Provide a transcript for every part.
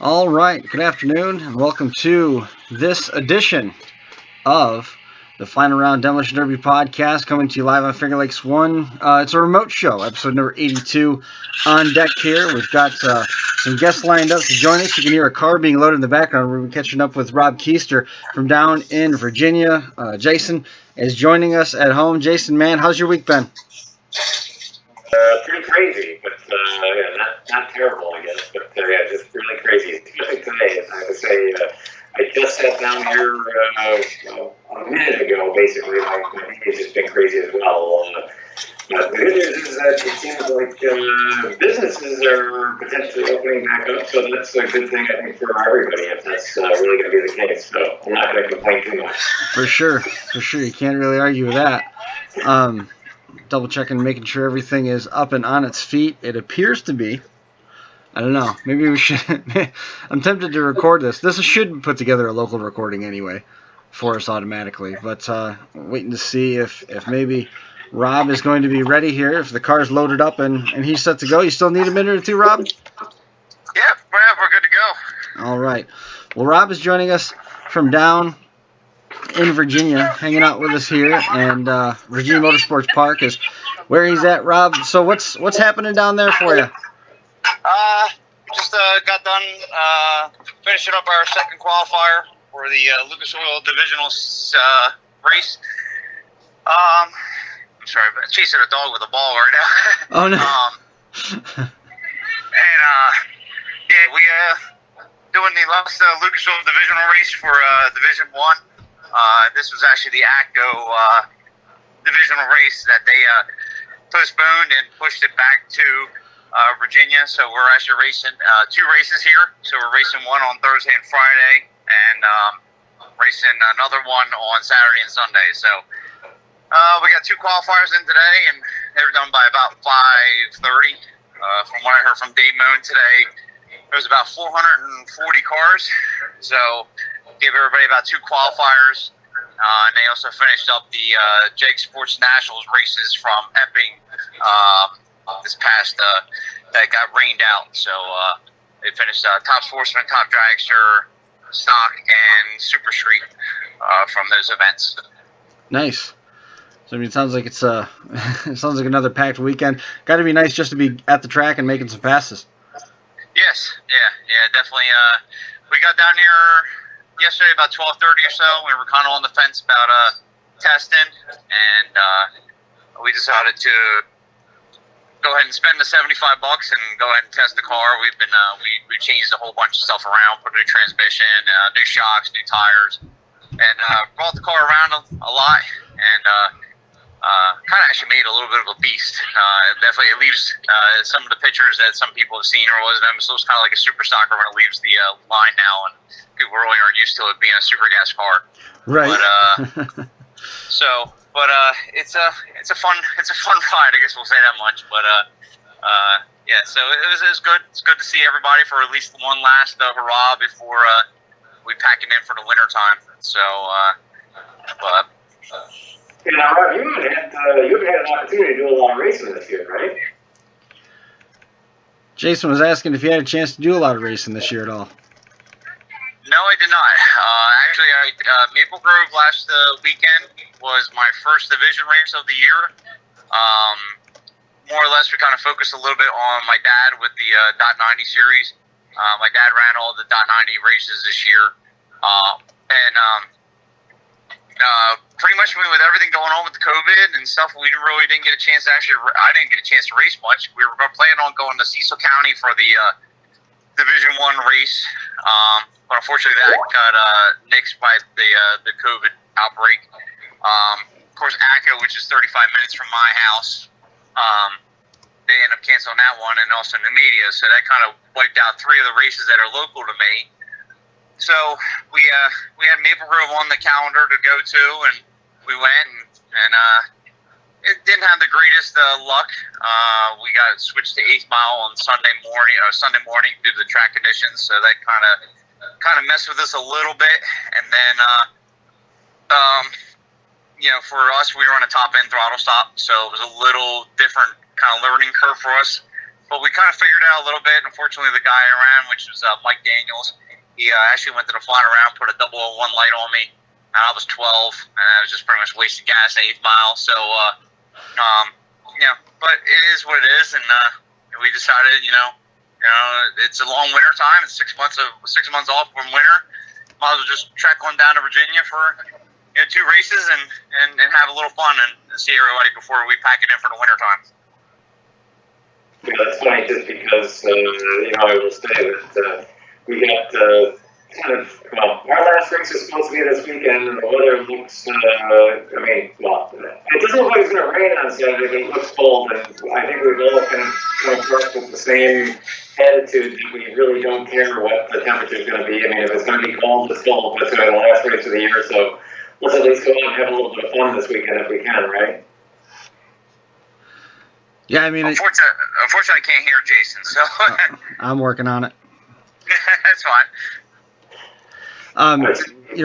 All right, good afternoon, and welcome to this edition of the Final Round Demolition Derby podcast, coming to you live on Finger Lakes 1. It's a remote show, episode number 82 on deck here. We've got some guests lined up to join us. You can hear a car being loaded in the background. We're catching up with Rob Keister from down in Virginia. Jason is joining us at home. Jason, man, how's your week been? Pretty crazy, but not terrible, I guess. But yeah, just really crazy. Especially today, I have to say, I just sat down here a minute ago. Basically, my week has just been crazy as well. But the good news is that it seems like businesses are potentially opening back up, so that's a good thing, I think, for everybody, if that's really going to be the case. So I'm not going to complain too much. For sure. You can't really argue with that. Double checking, making sure everything is up and on its feet. It appears to be. I don't know. Maybe we should. I'm tempted to record this. This should put together a local recording anyway for us automatically. But waiting to see if maybe Rob is going to be ready here, if the car's loaded up and he's set to go. You still need a minute or two, Rob? Yep, we're good to go. All right. Well, Rob is joining us from down in Virginia, hanging out with us here, and Virginia Motorsports Park is where he's at. Rob, so what's happening down there for you? Just got done finishing up our second qualifier for the Lucas Oil Divisional race. I'm sorry, I'm chasing a dog with a ball right now. Oh no. Yeah, we doing the last Lucas Oil Divisional race for Division 1. This was actually the ACO divisional race that they postponed and pushed it back to Virginia. So we're actually racing two races here. So we're racing one on Thursday and Friday, and racing another one on Saturday and Sunday. So we got two qualifiers in today, and they were done by about 5:30. From what I heard from Dave Moon today, there was about 440 cars. So gave everybody about two qualifiers, and they also finished up the JEG Sports Nationals races from Epping this past that got rained out. So they finished Top Sportsman, Top Dragster, Stock, and Super Street from those events. Nice. So I mean, it sounds like it sounds like another packed weekend. Got to be nice just to be at the track and making some passes. Yes, yeah, definitely. We got down here yesterday about 12:30 or so. We were kind of on the fence about testing, and we decided to go ahead and spend the $75 and go ahead and test the car. We've been we changed a whole bunch of stuff around, put a new transmission, new shocks, new tires, and brought the car around a lot, and kind of actually made it a little bit of a beast. Definitely, it leaves some of the pictures that some people have seen or wasn't. So it's kind of like a super stocker when it leaves the line now, and people really aren't used to it being a super gas car. Right. But it's a fun ride, I guess we'll say that much. But yeah, so it was good. It's good to see everybody for at least one last hurrah before we pack it in for the winter time. So, but. Yeah, now, Rob, you haven't had an opportunity to do a lot of racing this year, right? Jason was asking if you had a chance to do a lot of racing this year at all. No, I did not. Actually, Maple Grove last weekend was my first division race of the year. More or less, we kind of focused a little bit on my dad with the .90 series. My dad ran all the .90 races this year, pretty much with everything going on with the COVID and stuff, we really didn't get a chance to I didn't get a chance to race much. We were planning on going to Cecil County for the Division 1 race, but unfortunately that got nixed by the COVID outbreak. Of course, ACO, which is 35 minutes from my house, they ended up canceling that one, and also New Media, so that kind of wiped out three of the races that are local to me. So we had Maple Grove on the calendar to go to, and we went, and it didn't have the greatest luck. We got switched to 8th Mile on Sunday morning due to the track conditions, so that kind of messed with us a little bit. And then, for us, we were on a top end throttle stop, so it was a little different kind of learning curve for us. but we kind of figured it out a little bit. Unfortunately, the guy I ran, which was Mike Daniels, he actually went to the flying around, put a 001 light on me, and I was 12, and I was just pretty much wasting gas at 8th mile. So, but it is what it is, and we decided, it's a long winter time. It's 6 months off from winter. Might as well just trek on down to Virginia for 2 races and have a little fun and see everybody before we pack it in for the winter time. Yeah, that's funny just because, I will say that we got our last race is supposed to be this weekend, and the weather looks, it doesn't look like it's going to rain on Saturday, but it looks cold, and I think we've all kind of come across with the same attitude that we really don't care what the temperature is going to be. I mean, if it's going to be cold, it's cold, but it's going to be the last race of the year, so let's at least go out and have a little bit of fun this weekend if we can, right? Yeah, I mean, unfortunately, I can't hear Jason, so I'm working on it. That's fine.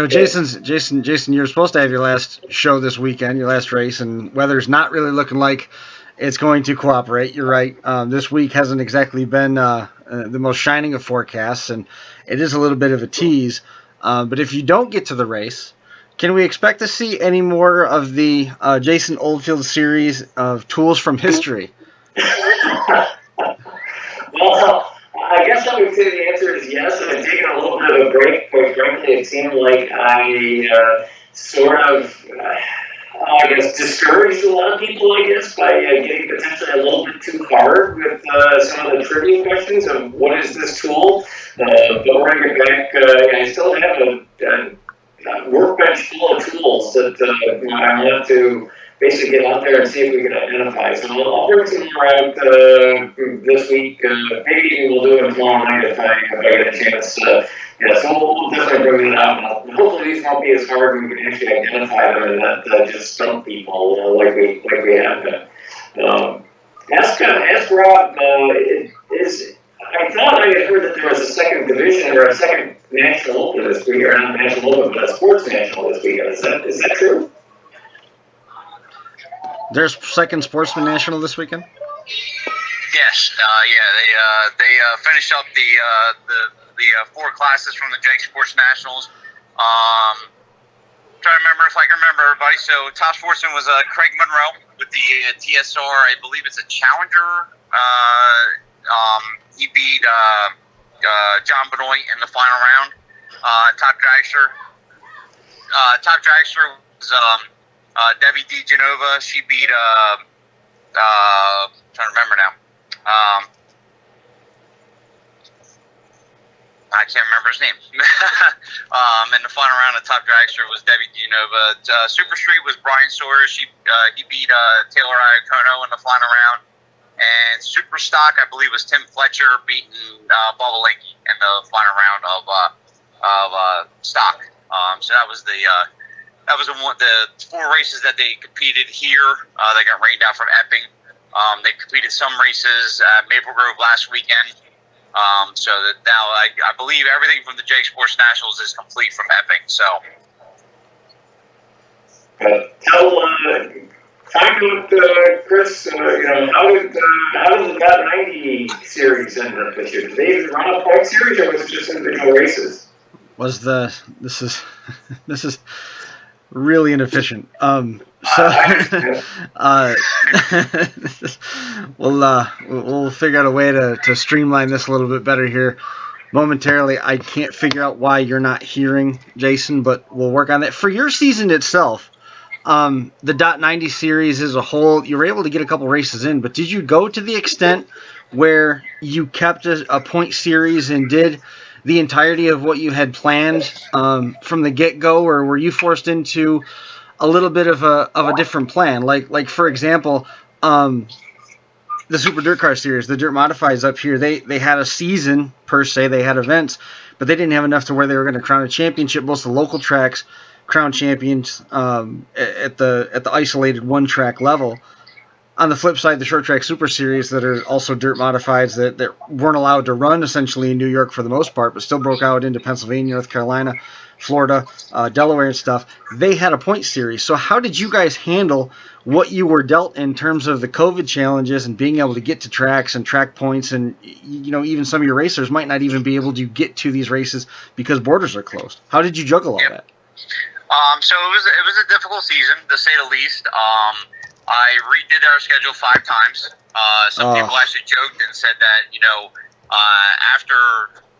Jason, you're supposed to have your last show this weekend, your last race, and weather's not really looking like it's going to cooperate. You're right. This week hasn't exactly been the most shining of forecasts, and it is a little bit of a tease. But if you don't get to the race, can we expect to see any more of the Jason Oldfield series of tools from history? Well, I guess I would say the answer is yes. I've taken a little bit of a break. Quite frankly, it seemed like I discouraged a lot of people, I guess, by getting potentially a little bit too hard with some of the trivia questions of what is this tool. But we're going to get back. I still have a workbench full of tools that I want to basically get out there and see if we can identify. So I'll bring some more out this week. Maybe we'll do it tomorrow night if I get a chance. So we'll definitely bring it out. And hopefully these won't be as hard and we can actually identify them and not just stump people like we have been. Ask Rob. I thought I had heard that there was a second division or a second national open this week, or not national open, but a sports national this weekend. Is that true? There's second Sportsman National this weekend? Yes, they finished up the 4 classes from the Jake Sports Nationals. Trying to remember if I can remember everybody. So top sportsman was Craig Monroe with the TSR. I believe it's a Challenger. He beat John Benoit in the final round. Top dragster was Debbie DeGenova. She beat trying to remember now. I can't remember his name. In the final round, the top dragster was Debbie DeGenova. Super Street was Brian Sawyer. He beat Taylor Iacono in the final round. And Super Stock, I believe, was Tim Fletcher beating Bubba Linky in the final round of stock. So that was the 4 races that they competed here. They got rained out from Epping. They completed some races at Maple Grove last weekend. So that now I believe everything from the Jake Sports Nationals is complete from Epping. So Talk about Chris. How did the Dot 90 series end up this year? Did they even run a point series, or was it just individual races? This is really inefficient. We'll figure out a way to streamline this a little bit better here momentarily. I can't figure out why you're not hearing Jason, but we'll work on that. For your season itself, the Dot 90 series as a whole, you were able to get a couple races in, but did you go to the extent where you kept a point series and did the entirety of what you had planned from the get-go, or were you forced into a little bit of a different plan? Like for example, the Super Dirt Car Series, the Dirt Modifieds up here, they had a season per se, they had events, but they didn't have enough to where they were going to crown a championship. Most of the local tracks crown champions at the isolated one track level. on the flip side, the short track super series that are also dirt modifieds that weren't allowed to run essentially in New York for the most part, but still broke out into Pennsylvania, North Carolina, Florida, Delaware and stuff, they had a point series. So how did you guys handle what you were dealt in terms of the COVID challenges and being able to get to tracks and track points, and even some of your racers might not even be able to get to these races because borders are closed? How did you juggle all that? So it was a difficult season, to say the least. I redid our schedule 5 times. Some people actually joked and said that, after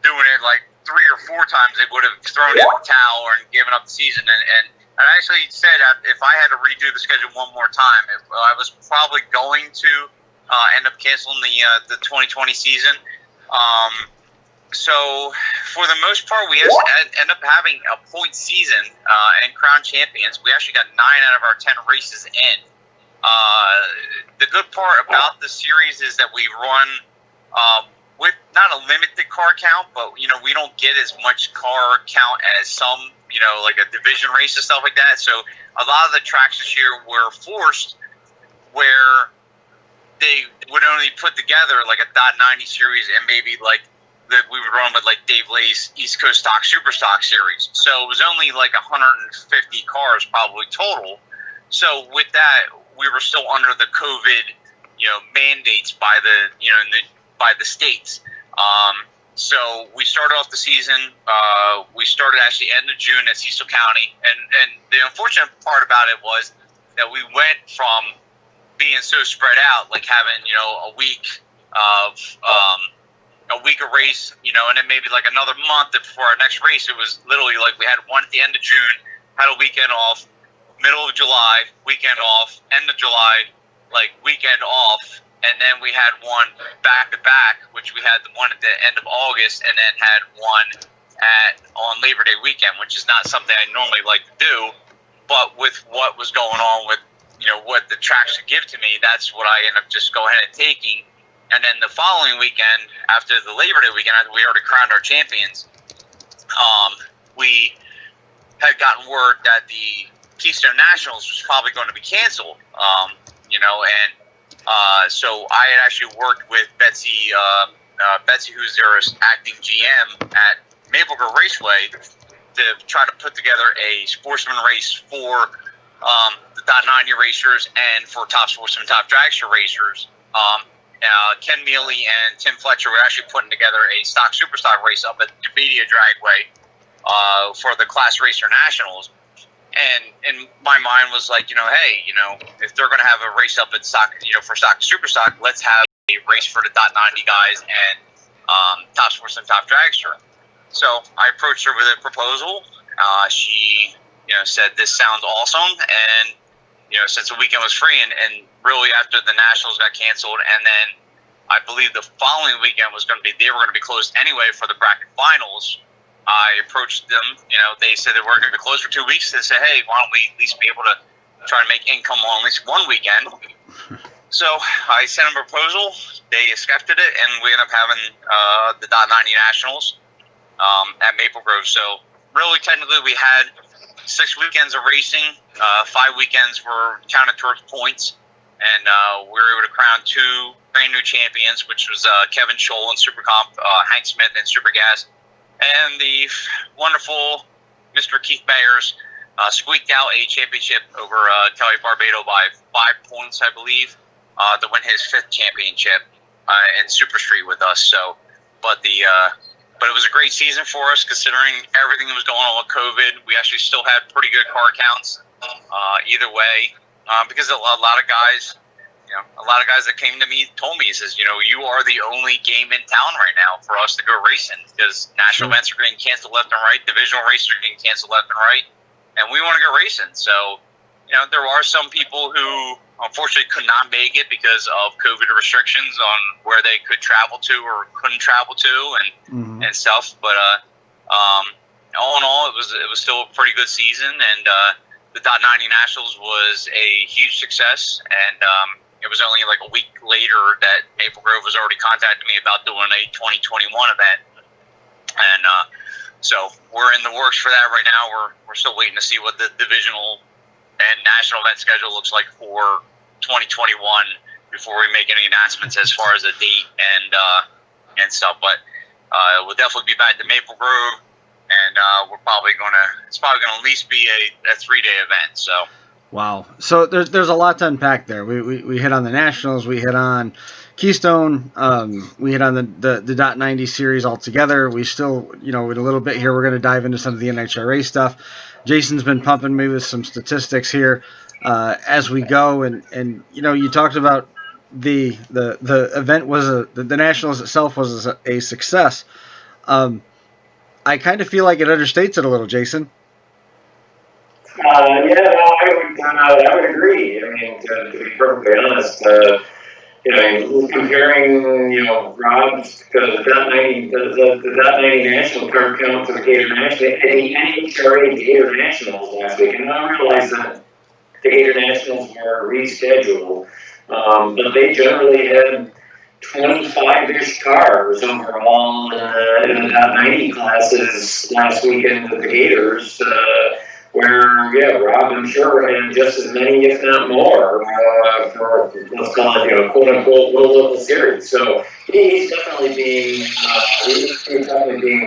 doing it like 3 or 4 times, they would have thrown in the towel and given up the season. And I actually said if I had to redo the schedule one more time, I was probably going to end up canceling the 2020 season. So for the most part, we ended up having a point season and crown champions. We actually got 9 out of our 10 races in. The good part about the series is that we run with not a limited car count, but we don't get as much car count as some, like a division race and stuff like that. So a lot of the tracks this year were forced where they would only put together like a .90 series and maybe like that we would run with like Dave Lay's East Coast Stock Super Stock series. So it was only like 150 cars probably total. So with that, we were still under the COVID, mandates by the states. So we started off the season. We started actually end of June at Cecil County, and the unfortunate part about it was that we went from being so spread out, like having a week of race, and then maybe like another month before our next race. It was literally like we had one at the end of June, had a weekend off. Middle of July, weekend off, end of July, like weekend off, and then we had one back to back, which we had the one at the end of August, and then had one on Labor Day weekend, which is not something I normally like to do, but with what was going on with what the tracks should give to me, that's what I ended up just going ahead and taking. And then the following weekend, after the Labor Day weekend, after we already crowned our champions, we had gotten word that the Keister Nationals was probably going to be canceled, so I had actually worked with Betsy, who's their acting GM at Maple Grove Raceway, to try to put together a sportsman race for the .90 racers and for top sportsman, top dragster racers. Ken Mealy and Tim Fletcher were actually putting together a stock super stock race up at NVIDIA Dragway for the Class Racer Nationals. And my mind was like, hey, if they're going to have a race up at stock, for stock super stock, let's have a race for the .90 guys and top sports and top dragster. So I approached her with a proposal. She, said this sounds awesome, and since the weekend was free, and really after the Nationals got canceled, and then I believe the following weekend was going to be, they were going to be closed anyway for the bracket finals. I approached them, they said they were going to be closed for 2 weeks. They said, hey, why don't we at least be able to try to make income on at least one weekend? So I sent them a proposal. They accepted it, and we ended up having the .90 Nationals at Maple Grove. So really, technically, we had 6 weekends of racing. 5 weekends were counted towards points, and we were able to crown 2 brand new champions, which was Kevin Scholl in Super Comp, Hank Smith in Super Gas. And the wonderful Mr. Keith Mayers squeaked out a championship over Kelly Barbado by 5 points, I believe, to win his 5th championship in Super Street with us. So, but it was a great season for us considering everything that was going on with COVID. We actually still had pretty good car counts either way, because a lot of guys. A lot of guys that came to me told me, he says, you are the only game in town right now for us to go racing, because national events are getting canceled left and right, divisional races are getting canceled left and right, and we want to go racing. So, there are some people who unfortunately could not make it because of COVID restrictions on where they could travel to or couldn't travel to and stuff. But all in all, it was still a pretty good season, and the .90 Nationals was a huge success, and it was only like a week later that Maple Grove was already contacting me about doing a 2021 event. And so we're in the works for that right now. We're still waiting to see what the divisional and national event schedule looks like for 2021. before we make any announcements as far as a date and stuff. But we'll definitely be back to Maple Grove, and it's probably gonna at least be a 3-day event. So. Wow. So there's a lot to unpack there. We hit on the Nationals, we hit on Keystone, we hit on the .90 series altogether. We still, in a little bit here, we're going to dive into some of the NHRA stuff. Jason's been pumping me with some statistics here as we go, and you talked about the event was the Nationals itself was a success. I kind of feel like it understates it a little, Jason. Yeah, no, I would agree. I mean, to be perfectly honest, comparing, Rob's the .90 national card count to the Gator National, and the NHRA Gator Nationals last week, and I realized that the Gator Nationals were rescheduled, but they generally had 25-ish cars overall in the .90 classes last weekend with the Gators. Where, Rob, I'm sure, had just as many, if not more, for, let's call it, quote-unquote, local series. So he's definitely being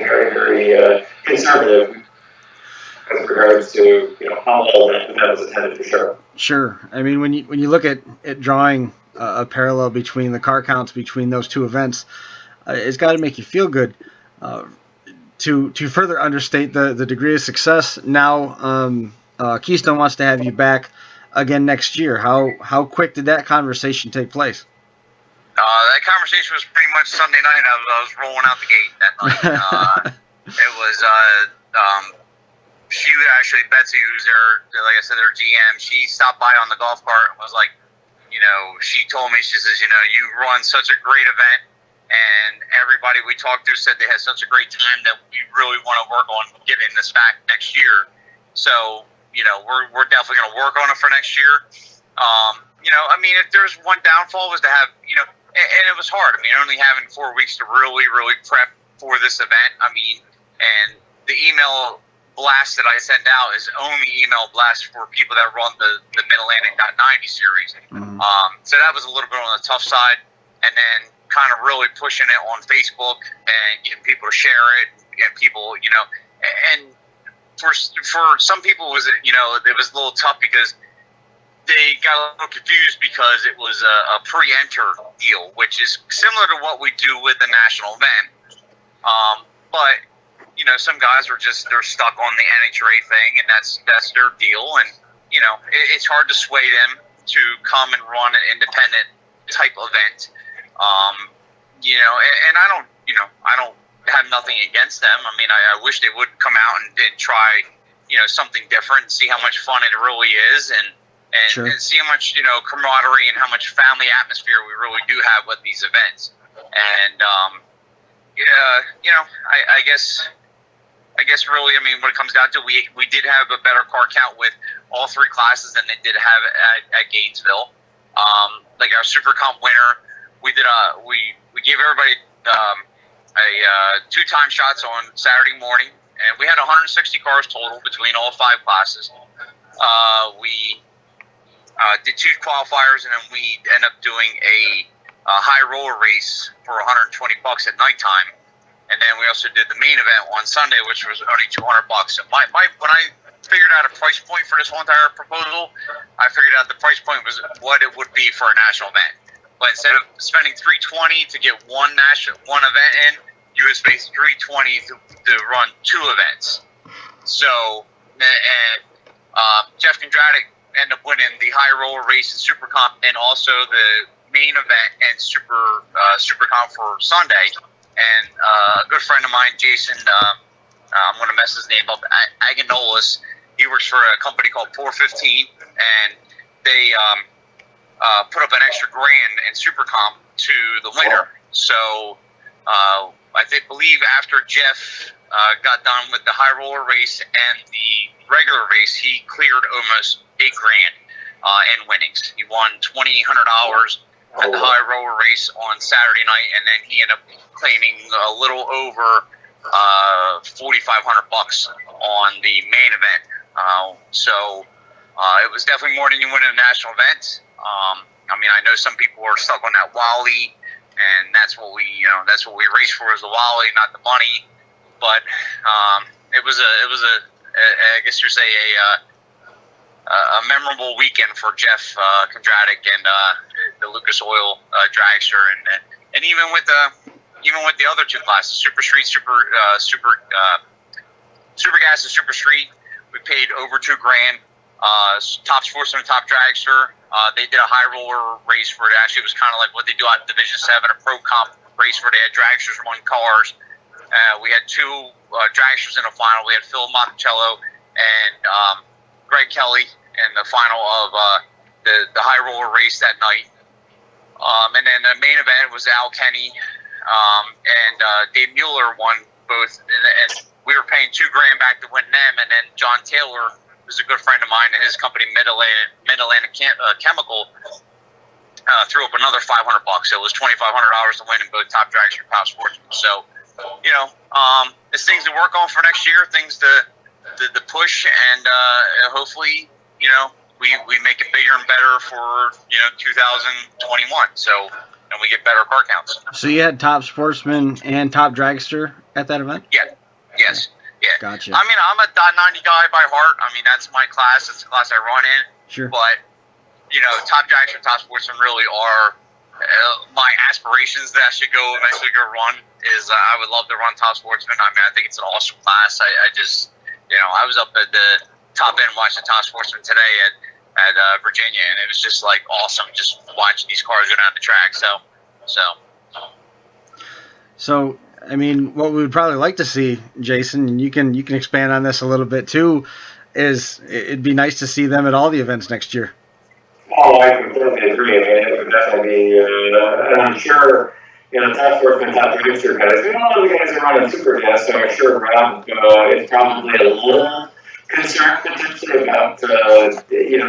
very, very conservative with regards to, how well that was attended, for sure. Sure. I mean, when you look at drawing a parallel between the car counts between those two events, it's got to make you feel good. To further understate the degree of success, now Keystone wants to have you back again next year. How quick did that conversation take place? That conversation was pretty much Sunday night. I was rolling out the gate that night. It was she actually, Betsy, who's like I said, their GM. She stopped by on the golf cart and was like, she told me, she says, you run such a great event. And everybody we talked to said they had such a great time that we really want to work on getting this back next year. So, we're definitely going to work on it for next year. I mean, if there's one downfall was to have, and it was hard. I mean, only having 4 weeks to really, really prep for this event. I mean, and the email blast that I send out is only email blast for people that run the Mid-Atlantic .90 series. Mm-hmm. So that was a little bit on the tough side. And then kind of really pushing it on Facebook and getting people to share it, and people, and for some people it was a little tough because they got a little confused because it was a pre-enter deal, which is similar to what we do with the national event. But some guys they're stuck on the NHRA thing, and that's their deal, and it's hard to sway them to come and run an independent type event. And I don't have nothing against them. I mean, I wish they would come out and try, something different, and see how much fun it really is, and sure. And see how much, camaraderie and how much family atmosphere we really do have with these events. And, I guess really, I mean, when it comes down to it, we did have a better car count with all 3 classes than they did have at Gainesville. Like our Super Comp winner, we gave everybody a 2-time shots on Saturday morning, and we had 160 cars total between all 5 classes. We did 2 qualifiers, and then we ended up doing a high roller race for $120 at nighttime, and then we also did the main event on Sunday, which was only $200. So when I figured out a price point for this whole entire proposal, I figured out the price point was what it would be for a national event. But instead of spending $320 to get one event in, you would spend $320 to run 2 events. So, Jeff Kondratic ended up winning the high roller race in Super Comp, and also the main event and Super Comp for Sunday. And a good friend of mine, Jason, I'm going to mess his name up, Aganolis. He works for a company called 415, and they put up an extra grand in Super Comp to the winner. So I believe after Jeff got done with the high roller race and the regular race, he cleared almost $8,000 in winnings. He won $2,800 at the high roller race on Saturday night, and then he ended up claiming a little over $4,500 on the main event. So it was definitely more than you win in a national event. I mean, I know some people are stuck on that Wally, and that's what we race for, is the Wally, not the money. But it was a I guess you'd say a memorable weekend for Jeff Kondratic and the Lucas Oil dragster, and even with the other two classes, Super Street, Super Gas and Super Street, we paid over $2,000. Top Sportsman and Top Dragster, they did a high roller race where it actually was kind of like what they do at Division 7, a pro comp race where they had dragsters run cars. We had two dragsters in the final. We had Phil Monticello and Greg Kelly in the final of the high roller race that night. And then the main event was Al Kenny and Dave Mueller won both, and we were paying $2,000 back to win them. And then John Taylor, who's a good friend of mine, and his company Mid Atlantic Chemical threw up another $500. So it was $2,500 to win in both Top Dragster and Top Sportsman. So, it's things to work on for next year, things to push, and hopefully, we make it bigger and better for 2021. So, and we get better car counts. So you had Top Sportsman and Top Dragster at that event? Yeah. Yes. Yeah. Gotcha. I mean, I'm a .90 guy by heart. I mean, that's my class. That's the class I run in. Sure. But Top Dragster and Top Sportsman really are my aspirations that I should eventually go run. I would love to run Top Sportsman. I mean, I think it's an awesome class. I just, I was up at the top end watching Top Sportsman today at Virginia, and it was just like awesome just watching these cars go down the track. So, I mean, what we would probably like to see, Jason, and you can expand on this a little bit too, is it'd be nice to see them at all the events next year. Oh, I completely agree. I mean, it would definitely be, and I'm sure, Top Sportsman, Top Dragster guys, a lot of the guys are running Super Gas, so I'm sure Rob is probably a little concerned potentially about,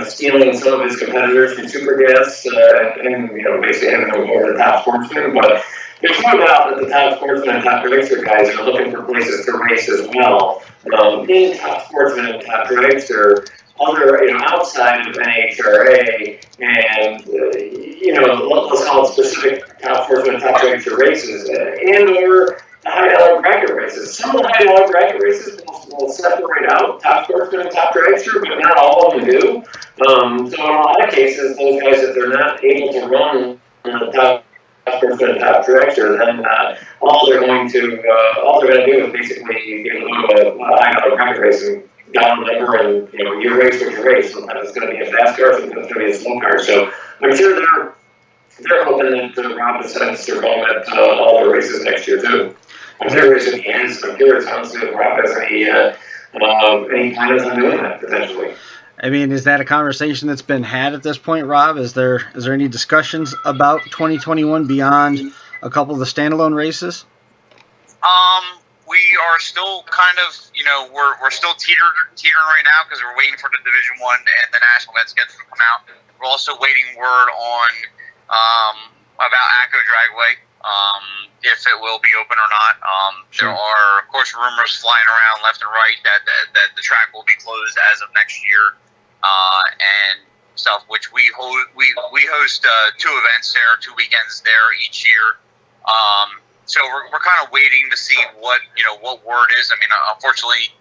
stealing some of his competitors from Super Gas and basically having them over the Top Sportsman. But there's no doubt that the Top Sportsman and Top Dragster guys are looking for places to race as well. In Top Sportsman and Top Dragster, other, outside of NHRA and, let's call it specific Top Sportsman and Top Dragster races and or high-dollar bracket races. Some of the high-dollar bracket races will separate out Top Sportsman and Top Dragster, but not all of them do. So in a lot of cases, those guys, if they're not able to run Top Sportsman and Top Dragster, then all they're going to do is basically get a high-dollar bracket race and down number, and you race what you race. Sometimes it's going to be a fast car, sometimes it's going to be a slow car. So I'm sure they're hoping that Rob decides to run at all the races next year too. I'm curious if he is. I'm curious honestly if Rob has any plans on doing that potentially. I mean, is that a conversation that's been had at this point, Rob? Is there any discussions about 2021 beyond a couple of the standalone races? We are still kind of, we're still teetering right now because we're waiting for the Division 1 and the National event schedule to come out. We're also waiting word on about ACO Dragway, if it will be open or not. There are, of course, rumors flying around left and right that the track will be closed as of next year, and stuff. Which we host 2 events there, 2 weekends there each year. So we're kind of waiting to see what word is. I mean, unfortunately,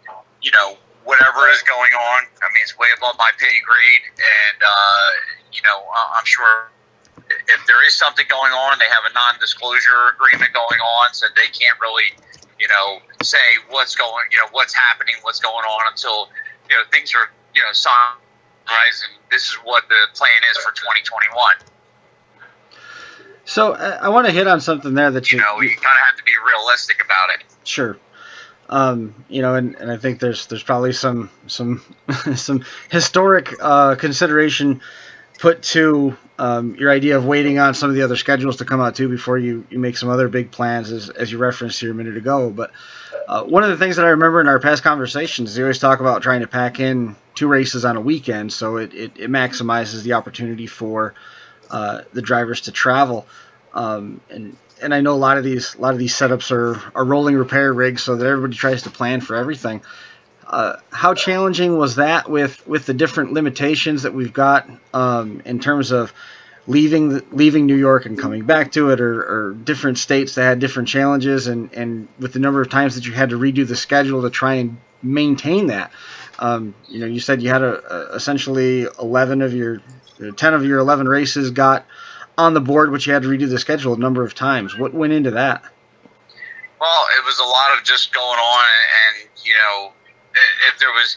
whatever is going on, I mean, it's way above my pay grade, and I'm sure if there is something going on, they have a non-disclosure agreement going on, so they can't really, say what's happening, what's going on until things are signed, and this is what the plan is for 2021. So I want to hit on something there that you kind of have to be realistic about it. Sure. And I think there's probably some historic consideration put to your idea of waiting on some of the other schedules to come out too before you make some other big plans, as you referenced here a minute ago. But one of the things that I remember in our past conversations is you always talk about trying to pack in 2 races on a weekend, so it maximizes the opportunity for the drivers to travel. And I know a lot of these setups are rolling repair rigs, so that everybody tries to plan for everything. How challenging was that with the different limitations that we've got in terms of leaving New York and coming back to it, or different states that had different challenges, and with the number of times that you had to redo the schedule to try and maintain that. You said you had essentially 10 of your 11 races got on the board, but you had to redo the schedule a number of times. What went into that? Well, it was a lot of just going on, and if there was,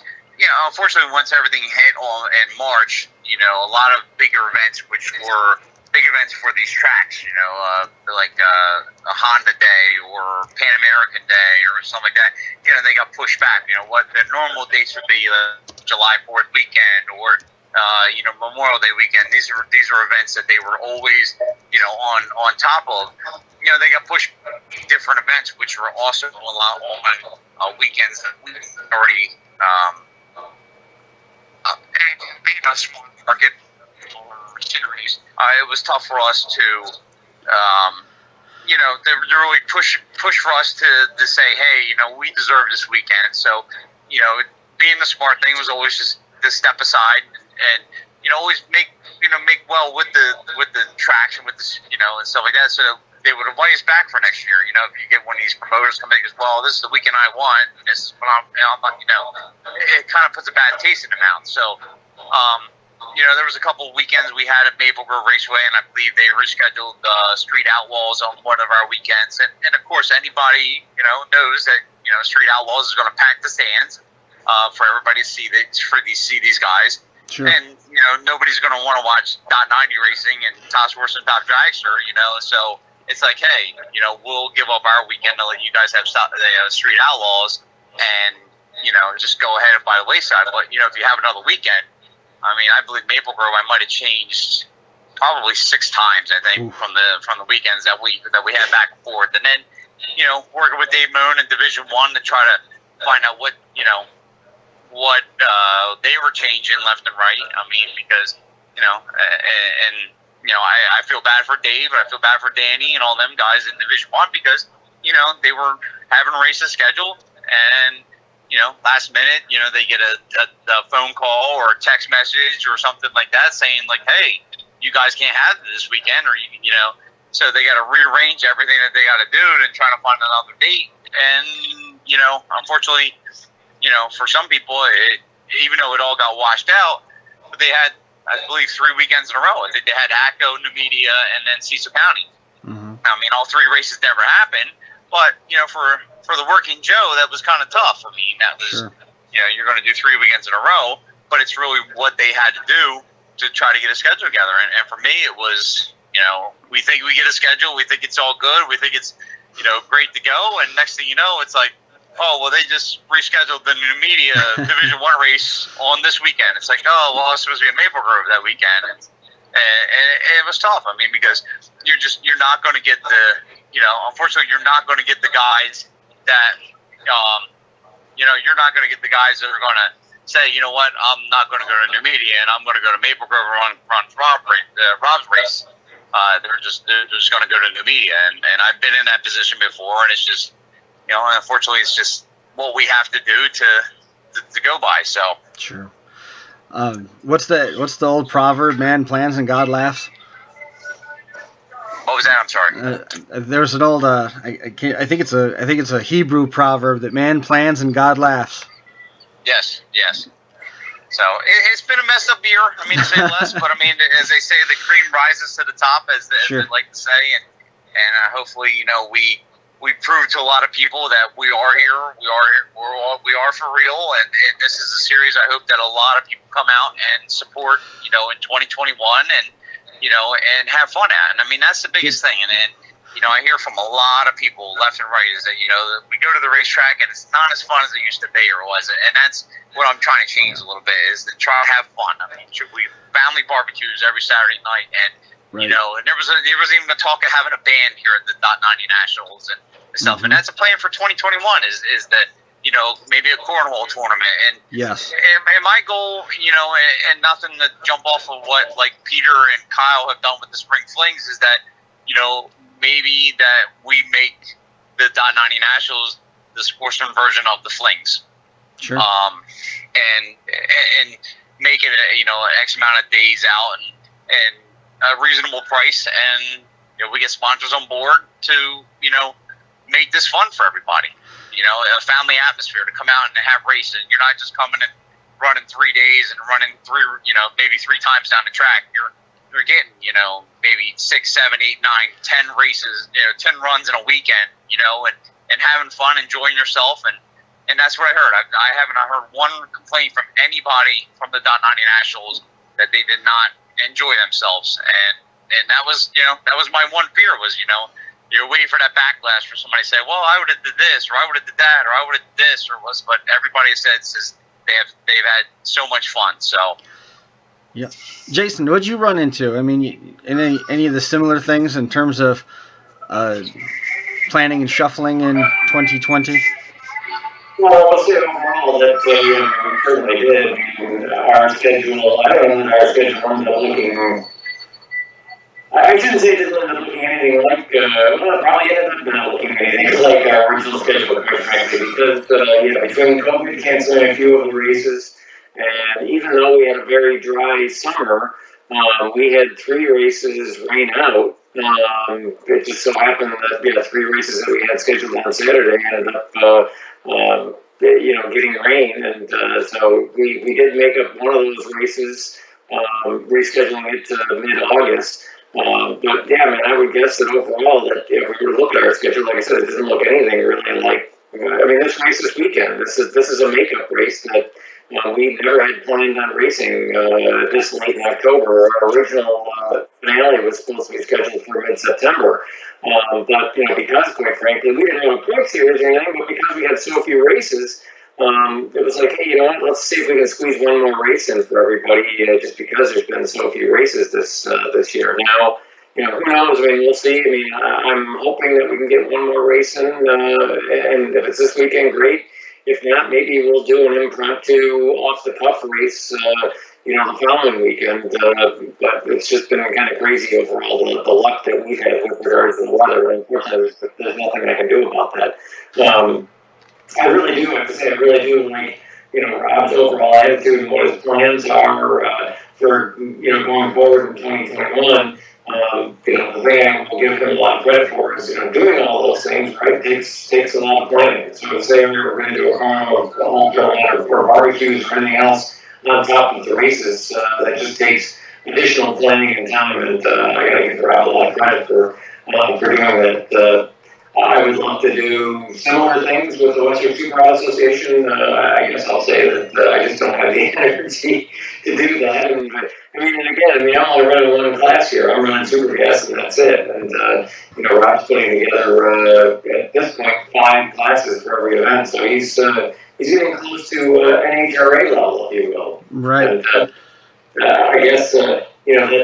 unfortunately, once everything hit in March, a lot of bigger events, which were big events for these tracks, like a Honda Day or Pan American Day or something like that, they got pushed back. What the normal dates would be, July 4th weekend or Memorial Day weekend. These are events that they were always, on top of. They got pushed different events, which were also a lot on weekends that we already being a small market series. It was tough for us to, they really push for us to say, hey, we deserve this weekend. So, being the smart thing was always just to step aside and always make well with the traction with this, and stuff like that. So they would invite us back for next year. If you get one of these promoters coming and goes, well, this is the weekend I want, and this is what I'm it kind of puts a bad taste in the mouth. So, there was a couple of weekends we had at Maple Grove Raceway, and I believe they rescheduled Street Outlaws on one of our weekends. And of course, anybody, knows that, Street Outlaws is going to pack the stands for everybody to see these guys. Sure. And, nobody's going to want to watch Dot 90 racing and Toss Horse and Top Dragster, so it's like, hey, we'll give up our weekend to let you guys have Street Outlaws and, just go ahead and buy the wayside. But, if you have another weekend, I believe Maple Grove I might have changed probably 6 times, I think, from the weekends that we had back and forth. And then, working with Dave Moon in Division 1 to try to find out what they were changing left and right. Because, I feel bad for Dave, and I feel bad for Danny and all them guys in Division 1 because, they were having a race scheduled, and, last minute, they get a phone call or a text message or something like that saying, like, hey, you guys can't have it this weekend, or, so they got to rearrange everything that they got to do and try to find another date. And, unfortunately, for some people, even though it all got washed out, they had, I believe, 3 weekends in a row. They had ACO, Numidia, and then Cecil County. Mm-hmm. All 3 races never happened. But, for the working Joe, that was kind of tough. That was, sure. You're going to do 3 weekends in a row, but it's really what they had to do to try to get a schedule together. And for me, it was, we think we get a schedule. We think it's all good. We think it's, great to go. And next thing you know, it's like, oh, well, they just rescheduled the New Media Division 1 race on this weekend. It's like, oh, well, it's supposed to be at Maple Grove that weekend. And it was tough. Because you're not going to get unfortunately, you're not going to get the guys that, you're not going to get the guys that are going to say, you know what, I'm not going to go to New Media and I'm going to go to Maple Grove and run Rob's race. They're just going to go to New Media. And I've been in that position before, and it's just, unfortunately, it's just what we have to do to go by. So sure. What's the old proverb? Man plans and God laughs. What was that? I'm sorry. There's an old I think it's a Hebrew proverb that man plans and God laughs. Yes. So it's been a messed up year. To say less, but as they say, the cream rises to the top, as sure. they like to say, and hopefully, we proved to a lot of people that we are here. We are for real, and this is a series I hope that a lot of people come out and support. In 2021, and have fun at. And that's the biggest thing. And I hear from a lot of people left and right is that we go to the racetrack and it's not as fun as it used to be, or was it? And that's what I'm trying to change a little bit, is to try to have fun. We family barbecues every Saturday night, and right. And there was even a talk of having a band here at the Dot 90 Nationals and stuff. Mm-hmm. And that's a plan for 2021 is that maybe a cornhole tournament. And yes. And my goal, and nothing to jump off of what like Peter and Kyle have done with the Spring Flings, is that maybe that we make the Dot 90 Nationals the sportsman version of the Flings. Sure. And make it an X amount of days out, and a reasonable price, and we get sponsors on board to make this fun for everybody. A family atmosphere to come out and have races. You're not just coming and running 3 days and running maybe 3 times down the track. You're getting maybe 6, 7, 8, 9, 10 races, 10 runs in a weekend, and having fun, enjoying yourself, and that's what I heard. I haven't heard one complaint from anybody from the .90 Nationals that they did not enjoy themselves, and that was my one fear was you're waiting for that backlash for somebody to say, well, I would have did this, or I would have did that, or I would have did this, but everybody says they've had so much fun. So yeah, Jason, what'd you run into? I mean, any of the similar things in terms of planning and shuffling in 2020? Well, I'll say overall that we certainly did. Our schedule, I don't know, our schedule ended up looking. I shouldn't say it didn't end up looking anything like. Well, it probably ended up not looking anything like our original schedule, quite frankly, because between COVID canceling a few of the races, and even though we had a very dry summer, we had 3 races rain out. It just so happened that 3 races that we had scheduled on Saturday ended up getting rain, and so we did make up one of those races, rescheduling it to mid-August. But yeah, man, I would guess that overall that if we were to look at our schedule, like I said, it doesn't look anything really like. I mean, this race this weekend, this is a makeup race that we never had planned on racing this late in October. Our original finale was supposed to be scheduled for mid-September. But because, quite frankly, we didn't have a point series or anything, but because we had so few races, it was like, hey, let's see if we can squeeze one more race in for everybody, just because there's been so few races this year. Now, who knows? I mean, we'll see. I mean, I'm hoping that we can get one more race in, and if it's this weekend, great. If not, maybe we'll do an impromptu off-the-cuff race, the following weekend. But it's just been kind of crazy overall, the luck that we've had with regards to the weather. Unfortunately, there's nothing I can do about that. I really do have to say, I really do like, Rob's overall attitude and what his plans are for, going forward in 2021. The thing I will give him a lot of credit for is, doing all those things, right, takes a lot of planning. So to say we were going to do a carnival or barbecues or anything else on top of the races, that just takes additional planning and time, and I got to give Rob a lot of credit for doing that. I would love to do similar things with the Western Supercross Association. I guess I'll say that I just don't have the energy to do that. And I'm only running one class here. I'm running Super Gas, and that's it. And Rob's putting together at this point 5 classes for every event, so he's getting close to NHRA level, if you will. Right. And I guess that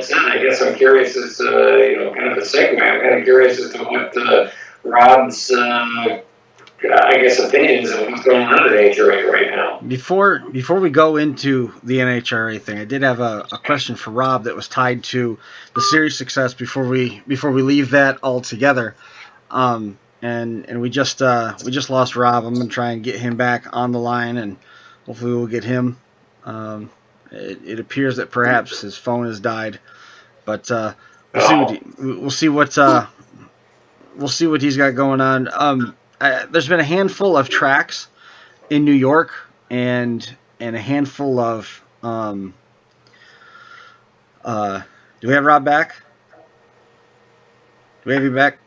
said, I guess I'm curious as kind of a segue. I'm kind of curious as to what. Rob's, opinions of what's going on at NHRA right now. Before we go into the NHRA thing, I did have a question for Rob that was tied to the series success before we leave that altogether. And we just lost Rob. I'm gonna try and get him back on the line, and hopefully we'll get him. It appears that perhaps his phone has died, but we'll see what he's got going on. There's been a handful of tracks in New York and a handful of do we have Rob back? Do we have you back?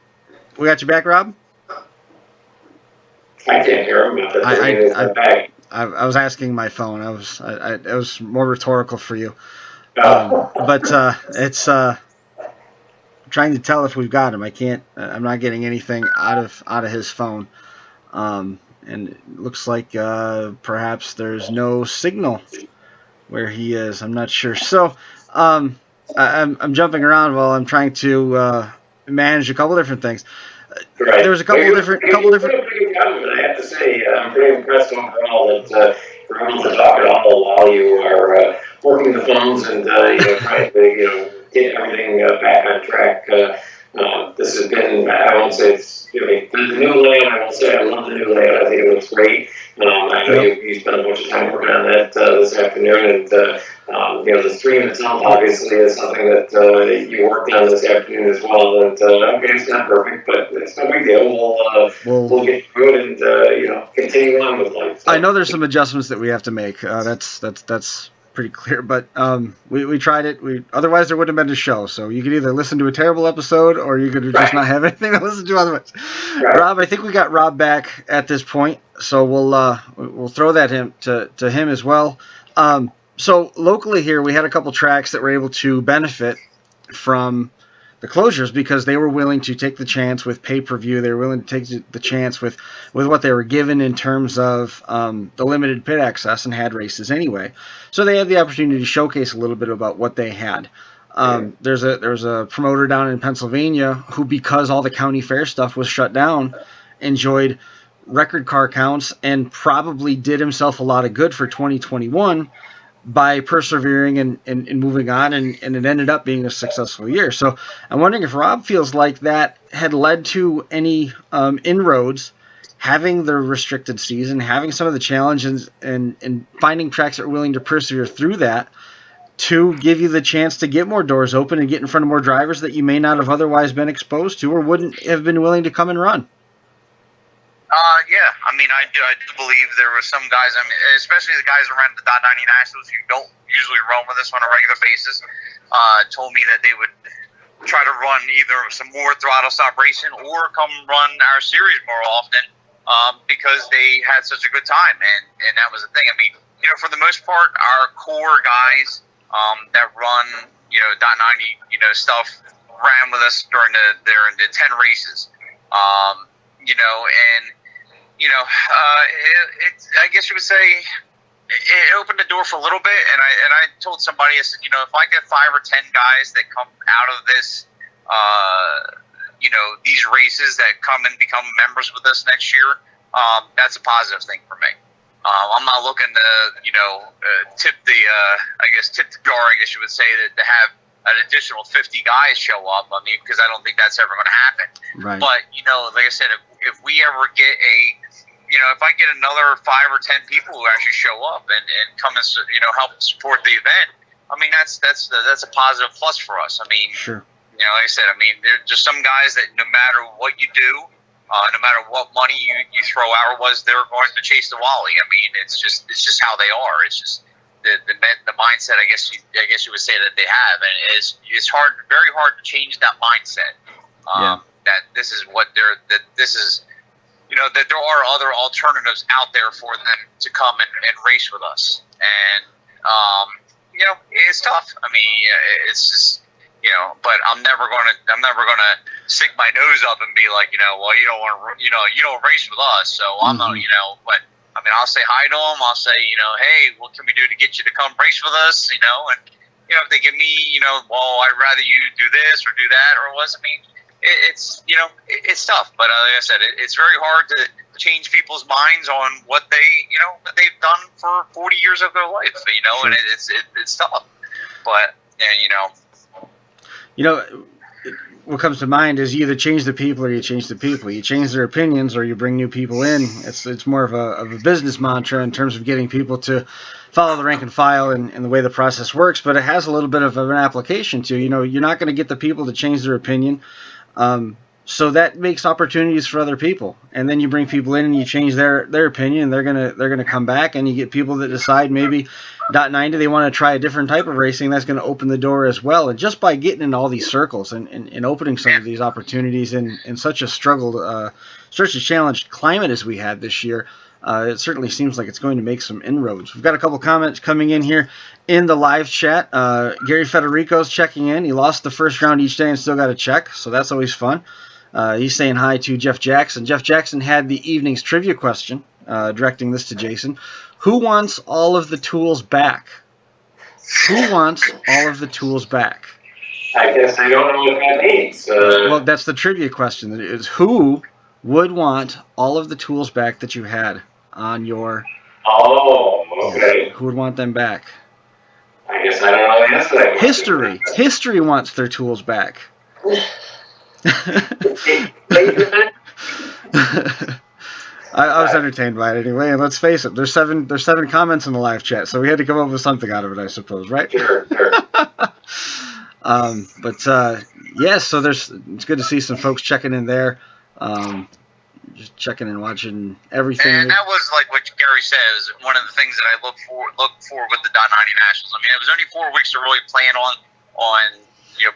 We got you back, Rob? I can't hear him. I was asking my phone. It was more rhetorical for you. But it's trying to tell if we've got him. I'm not getting anything out of his phone, and it looks like perhaps there's no signal where he is. I'm not sure. So I'm jumping around while I'm trying to manage a couple different things. Right. There was a couple different. I have to say, I'm pretty impressed overall that you're able to talk at all while you are working the phones and trying to get everything back on track. This has been, I won't say it's, the new layout, I will say I love the new layout. I think it looks great. I know you spent a bunch of time working on that this afternoon, and the stream itself obviously is something that you worked on this afternoon as well. And okay, it's not perfect, but it's no big deal. We'll get through it and continue on with life. So. I know there's some adjustments that we have to make. That's pretty clear, but we tried it. Otherwise there wouldn't have been a show. So you could either listen to a terrible episode or you could just not have anything to listen to otherwise. Right. Rob, I think we got Rob back at this point, so we'll throw that to him as well. So locally here we had a couple tracks that were able to benefit from the closures because they were willing to take the chance with pay-per-view. They were willing to take the chance with what they were given in terms of the limited pit access and had races anyway. So they had the opportunity to showcase a little bit about what they had. There's a promoter down in Pennsylvania who, because all the county fair stuff was shut down, enjoyed record car counts and probably did himself a lot of good for 2021 by persevering and moving on, and it ended up being a successful year. So I'm wondering if Rob feels like that had led to any inroads, having the restricted season, having some of the challenges, and finding tracks that are willing to persevere through that to give you the chance to get more doors open and get in front of more drivers that you may not have otherwise been exposed to or wouldn't have been willing to come and run. Yeah, I mean, I do believe there were some guys, I mean, especially the guys around the .90 Nationals who don't usually run with us on a regular basis, told me that they would try to run either some more throttle stop racing or come run our series more often because they had such a good time, and that was the thing. I mean, for the most part, our core guys that run, .90, stuff ran with us during the 10 races, I guess you would say it opened the door for a little bit, and I told somebody, I said, if I get 5 or 10 guys that come out of this, these races that come and become members with us next year, that's a positive thing for me. I'm not looking to, tip the jar, I guess you would say, that to have an additional 50 guys show up. I mean, because I don't think that's ever going to happen. Right. But, like I said, if we ever get if I get another 5 or 10 people who actually show up and come and, help support the event, I mean, that's a positive plus for us. I mean, sure. Like I said, I mean, there's just some guys that no matter what you do, no matter what money you throw out, they're going to chase the Wally. I mean, it's just how they are. It's just the mindset, I guess you would say, that they have, and it's very hard to change that mindset. That this is what that there are other alternatives out there for them to come and race with us, and it's tough. I mean, it's just but I'm never gonna stick my nose up and be like, well, you don't want to, you don't race with us, so I'm not, but. I mean, I'll say hi to them. I'll say, hey, what can we do to get you to come race with us? And if they give me, well, I'd rather you do this or do that or what. I mean, it's tough. But like I said, it's very hard to change people's minds on what what they've done for 40 years of their life. Sure. And it's tough. But what comes to mind is you either change the people or you change the people. You change their opinions or you bring new people in. It's more of a business mantra in terms of getting people to follow the rank and file and the way the process works, but it has a little bit of an application to, you're not going to get the people to change their opinion. So that makes opportunities for other people. And then you bring people in and you change their opinion, and they're gonna come back, and you get people that decide maybe .90 they want to try a different type of racing. That's going to open the door as well. And just by getting in all these circles and opening some of these opportunities in such a such a challenged climate as we had this year, it certainly seems like it's going to make some inroads. We've got a couple comments coming in here in the live chat. Gary Federico's checking in. He lost the first round each day and still got a check, so that's always fun. He's saying hi to Jeff Jackson. Jeff Jackson had the evening's trivia question, directing this to Jason. Who wants all of the tools back? Who wants all of the tools back? I guess I don't know what that means. Well, that's the trivia question. It is who would want all of the tools back that you had on your... Oh, okay. Who would want them back? I guess I don't know the answer to that. History. History wants their tools back. I was entertained by it anyway, and let's face it, there's seven comments in the live chat, so we had to come up with something out of it, I suppose, right? Sure. So it's good to see some folks checking in there, just checking and watching everything. And that was like what Gary says, one of the things that I look for with the .90 Nationals. I mean, it was only 4 weeks to really plan on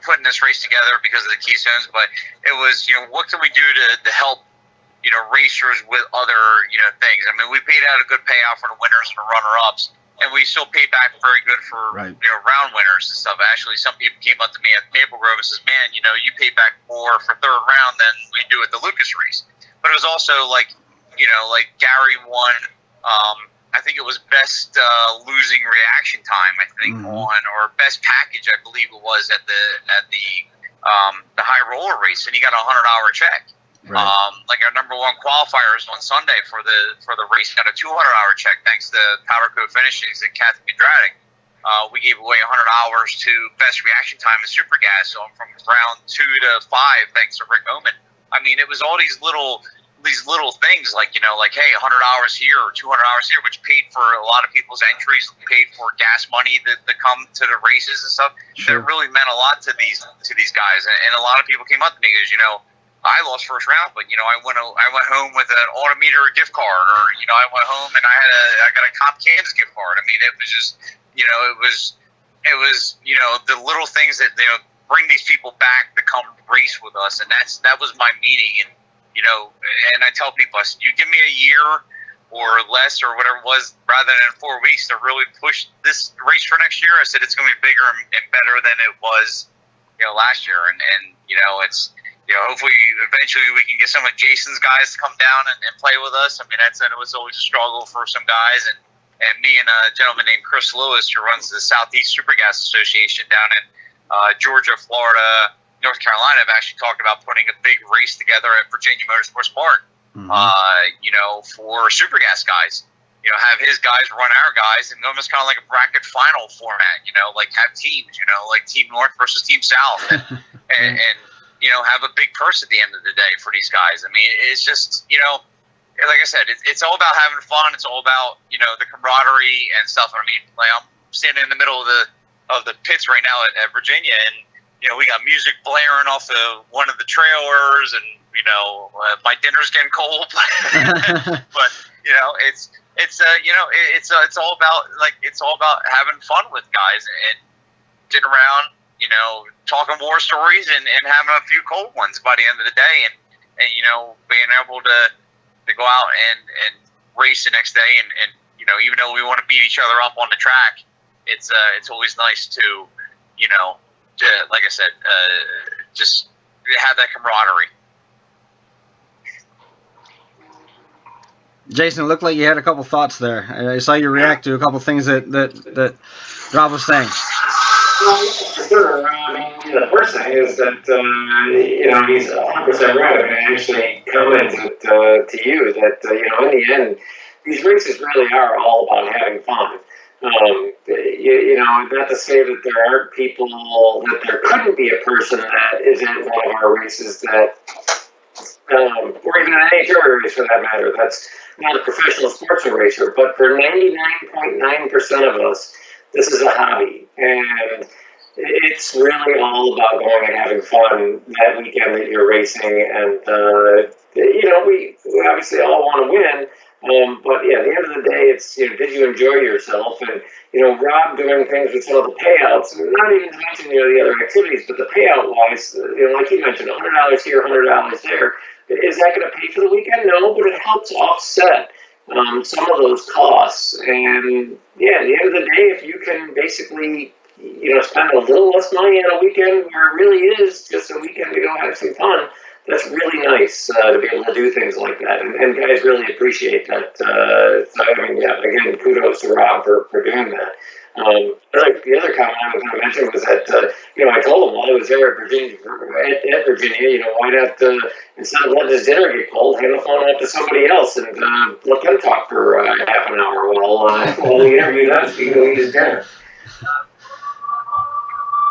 putting this race together because of the Keystones, but it was what can we do to help racers with other things. I mean, we paid out a good payout for the winners and the runner-ups, and we still paid back very good for round winners and stuff. Actually, some people came up to me at Maple Grove and says, "Man, you paid back more for third round than we do at the Lucas race." But it was also like Gary won. I think it was best losing reaction time. I think or best package. I believe it was at the high roller race, and he got a $100 check. Right. Like our number one qualifiers on Sunday for the race got a $200 check thanks to Powder Coat Finishings and Kathy Madratic. We gave away $100 to best reaction time in Super Gas, so from round 2 to 5 thanks to Rick Oman. I mean, it was all these little things like hey, $100 here or $200 here, which paid for a lot of people's entries, paid for gas money that come to the races and stuff. Sure. That really meant a lot to these guys, and a lot of people came up to me because I lost first round, but I went home with an Autometer gift card, or I went home and I got a Comp Kansas gift card. I mean, it was just it was the little things that bring these people back to come race with us, and that was my meaning. And and I tell people, I said, you give me a year or less or whatever it was, rather than 4 weeks to really push this race for next year. I said it's going to be bigger and better than it was last year, and it's. Hopefully, eventually we can get some of Jason's guys to come down and play with us. I mean, it was always a struggle for some guys. And me and a gentleman named Chris Lewis, who runs the Southeast Supergas Association down in Georgia, Florida, North Carolina, have actually talked about putting a big race together at Virginia Motorsports Park, for Supergas guys. Have his guys run our guys, and almost kind of like a bracket final format, like have teams, like Team North versus Team South. And have a big purse at the end of the day for these guys. I mean, it's just, like I said, it's all about having fun. It's all about, the camaraderie and stuff. I mean, like I'm standing in the middle of the pits right now at Virginia, and, we got music blaring off of one of the trailers, and, my dinner's getting cold. But, it's all about having fun with guys and getting around, talking war stories and having a few cold ones by the end of the day, and being able to go out and race the next day, and even though we want to beat each other up on the track, it's always nice to like I said, just have that camaraderie. Jason, it looked like you had a couple thoughts there. I saw you react to a couple things that Rob was saying. Sure. The first thing is that, he's 100% right. I mean, I actually commented to you that, in the end, these races really are all about having fun. Not to say that there aren't people, that there couldn't be a person that is in one of our races that, or even an amateur race for that matter, that's not a professional sports racer, but for 99.9% of us, this is a hobby, and it's really all about going and having fun that weekend that you're racing. And, we obviously all want to win, but yeah, at the end of the day, it's, did you enjoy yourself? And, Rob doing things with some of the payouts, not even to mention, the other activities, but the payout wise, like you mentioned, $100 here, $100 there. Is that going to pay for the weekend? No, but it helps offset some of those costs. And yeah, at the end of the day, if you can basically, spend a little less money on a weekend where it really is just a weekend to go have some fun, that's really nice to be able to do things like that. And guys really appreciate that. So, I mean, yeah, again, kudos to Rob for doing that. The other comment I was going to mention was that, I told him while I was there at Virginia, why not, instead of letting his dinner get cold, hand the phone off to somebody else and let them talk for half an hour while he interviewed us, he could go eat his dinner.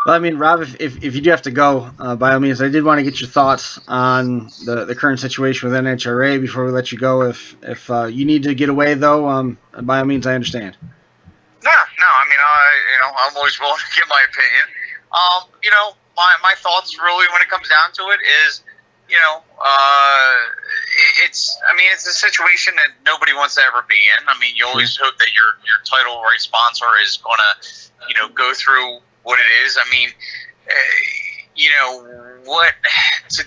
Well, I mean, Rob, if you do have to go, by all means, I did want to get your thoughts on the current situation with NHRA before we let you go. If you need to get away, though, by all means, I understand. No, I mean, I'm always willing to give my opinion. My thoughts really, when it comes down to it, is, it's a situation that nobody wants to ever be in. I mean, you always hope that your title right sponsor is going to, go through what it is. I mean,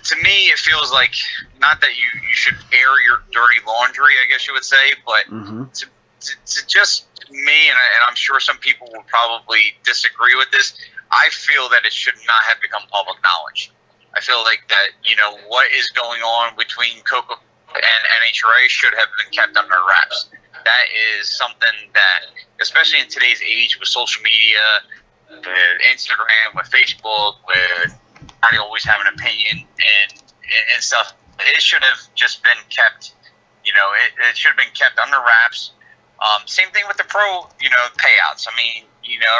to me, it feels like, not that you should air your dirty laundry, I guess you would say, but to just me, and I'm sure some people will probably disagree with this, I feel that it should not have become public knowledge. I feel like that, what is going on between Coca and NHRA should have been kept under wraps. That is something that, especially in today's age with social media, with Instagram, with Facebook, with I always have an opinion and stuff, it should have just been kept, it should have been kept under wraps. Same thing with the pro, payouts. I mean,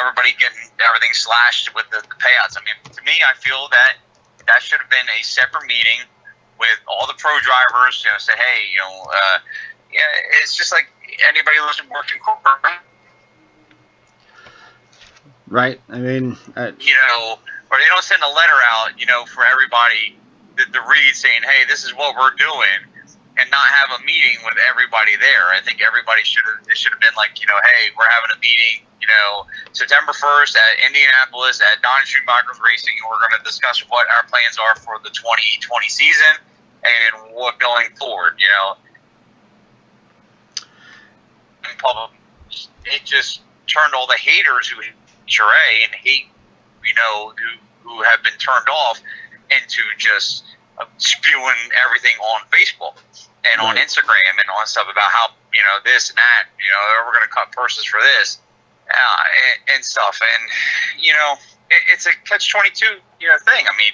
everybody getting everything slashed with the payouts. I mean, to me, I feel that should have been a separate meeting with all the pro drivers, say, hey, it's just like anybody who's working corporate. Right. I mean, or they don't send a letter out, for everybody to read saying, hey, this is what we're doing, and not have a meeting with everybody there. I think everybody should have been like, hey, we're having a meeting, September 1st at Indianapolis at Don Schumacher's Racing, and we're going to discuss what our plans are for the 2020 season and what going forward, It just turned all the haters who HRA and hate, who have been turned off into just spewing everything on Facebook and on Instagram and on stuff about how, this and that, we're going to cut purses for this and stuff. And, it's a catch-22, thing. I mean,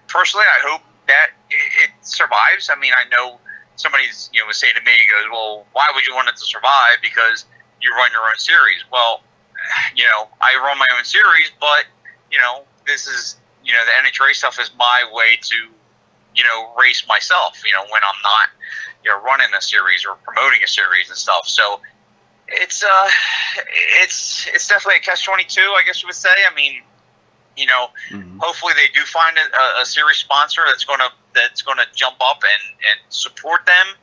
personally, I hope that it survives. I mean, I know somebody's, would say to me, he goes, well, why would you want it to survive? Because you run your own series. Well, I run my own series, but, this is, the NHRA stuff is my way to, race myself, when I'm not, running a series or promoting a series and stuff. So it's definitely a catch-22, I guess you would say. I mean, hopefully they do find a series sponsor that's gonna jump up and support them.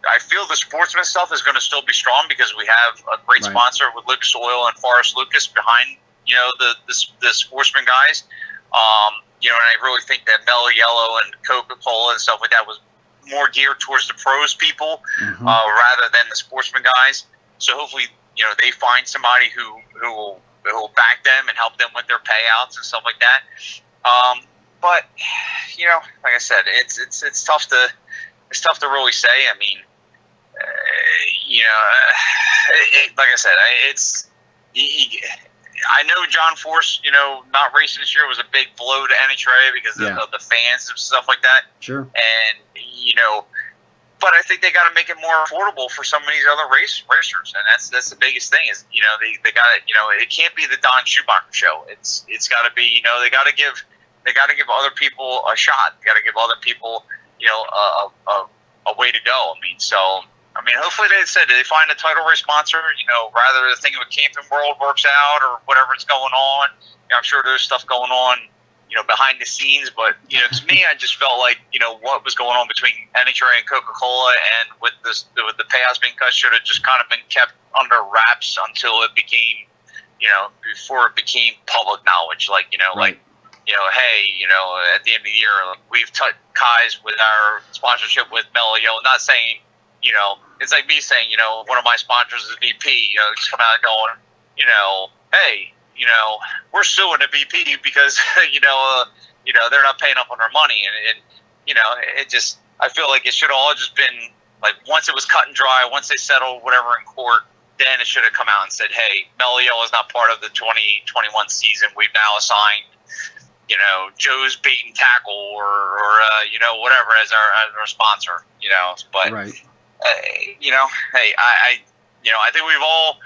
I feel the sportsman stuff is going to still be strong because we have a great sponsor with Lucas Oil and Forrest Lucas behind, the sportsman guys. And I really think that Mellow Yellow and Coca-Cola and stuff like that was more geared towards the pros people rather than the sportsman guys. So hopefully, they find somebody who will back them and help them with their payouts and stuff like that. But like I said, it's tough to really say. I mean, like I said, I know John Force, not racing this year was a big blow to NHRA because of the fans and stuff like that. Sure. And, but I think they got to make it more affordable for some of these other racers. And that's the biggest thing is, they got to, it can't be the Don Schumacher show. It's got to be, they got to give other people a shot. They got to give other people, a way to go. Hopefully they find a title race sponsor, rather the thing with Camping World works out or whatever is going on. I'm sure there's stuff going on, behind the scenes. But, to me, I just felt like, what was going on between NHRA and Coca-Cola and with the payouts being cut should have just kind of been kept under wraps until it became, before it became public knowledge. Like, hey, at the end of the year, we've cut ties with our sponsorship with Mellow Yellow. Not saying, it's like me saying, one of my sponsors is VP, just come out going, hey, we're suing the VP because, they're not paying up on their money. And it just, I feel like it should have all just been, like, once it was cut and dry, once they settled whatever in court, then it should have come out and said, hey, Mellow Yellow is not part of the 2021 season. We've now assigned, Joe's Bait and Tackle or whatever as our sponsor, but, hey, I think we've all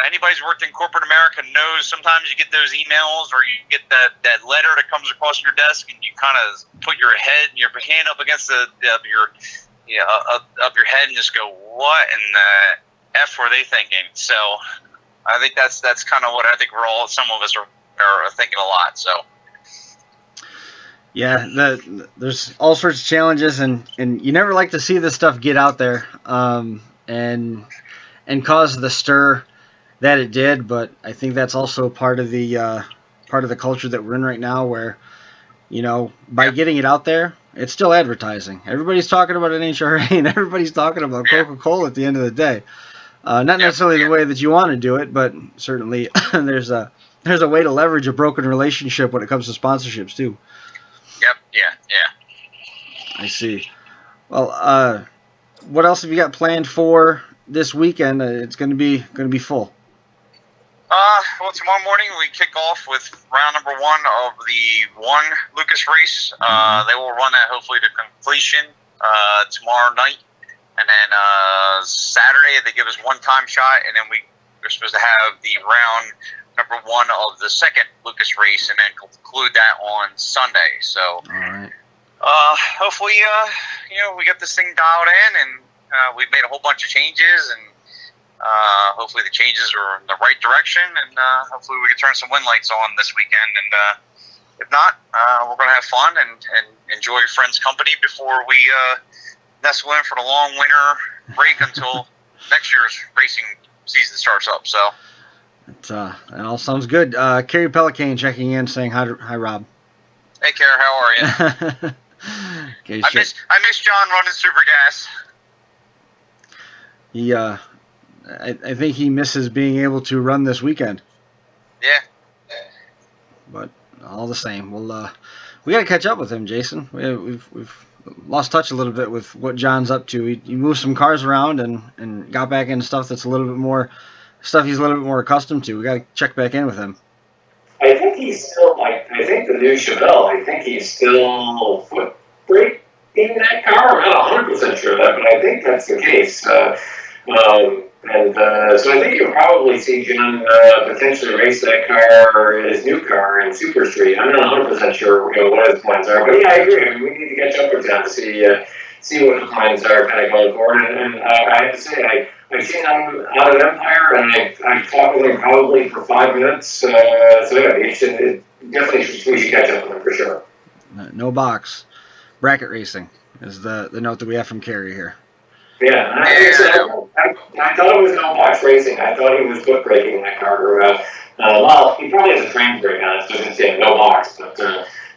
anybody's worked in corporate America knows sometimes you get those emails or you get that letter that comes across your desk and you kind of put your hand up against up your head and just go, what in the F were they thinking? So I think that's kind of what I think some of us are thinking a lot. So. Yeah, there's all sorts of challenges, and you never like to see this stuff get out there and cause the stir that it did. But I think that's also part of the culture that we're in right now, where by getting it out there, it's still advertising. Everybody's talking about NHRA, and everybody's talking about Coca-Cola at the end of the day. Not necessarily the way that you want to do it, but certainly there's a way to leverage a broken relationship when it comes to sponsorships too. Yep. Yeah. I see. Well, what else have you got planned for this weekend? It's going to be full. Well, tomorrow morning we kick off with round number 1 of the Lucas race. They will run that hopefully to completion tomorrow night, and then Saturday they give us one time shot, and then we're supposed to have the round number 1 of the second Lucas race, and then conclude that on Sunday. So, all right. Hopefully, we got this thing dialed in, and we've made a whole bunch of changes, and hopefully the changes are in the right direction, and hopefully we can turn some win lights on this weekend. And if not, we're going to have fun and enjoy friends' company before we nestle in for the long winter break until next year's racing season starts up. So. That all sounds good. Kerry Pelicane checking in, saying hi, Rob. Hey, Kerry, how are you? Okay, I miss John running super gas. He, I think he misses being able to run this weekend. Yeah. But all the same, we got to catch up with him, Jason. We've lost touch a little bit with what John's up to. He moved some cars around and got back into stuff that's a little bit more. Stuff he's a little bit more accustomed to. We got to check back in with him. I think he's still I think the new Chevelle. I think he's still foot braking that car. I'm not 100% sure of that, but I think that's the case. So I think you'll probably see John potentially race that car, his new car, in Super Street. I'm not 100% sure what his plans are, but yeah, I agree. I mean, we need to catch up with John to see what the plans are kind of going forward. And I have to say, I've seen him out at Empire, and I've talked with him probably for 5 minutes. So yeah, we should catch up with him for sure. No box. Bracket racing is the note that we have from Kerry here. Yeah, I thought it was no box racing. I thought he was foot braking that car. Well, he probably has a train brake on it, so it's no box. But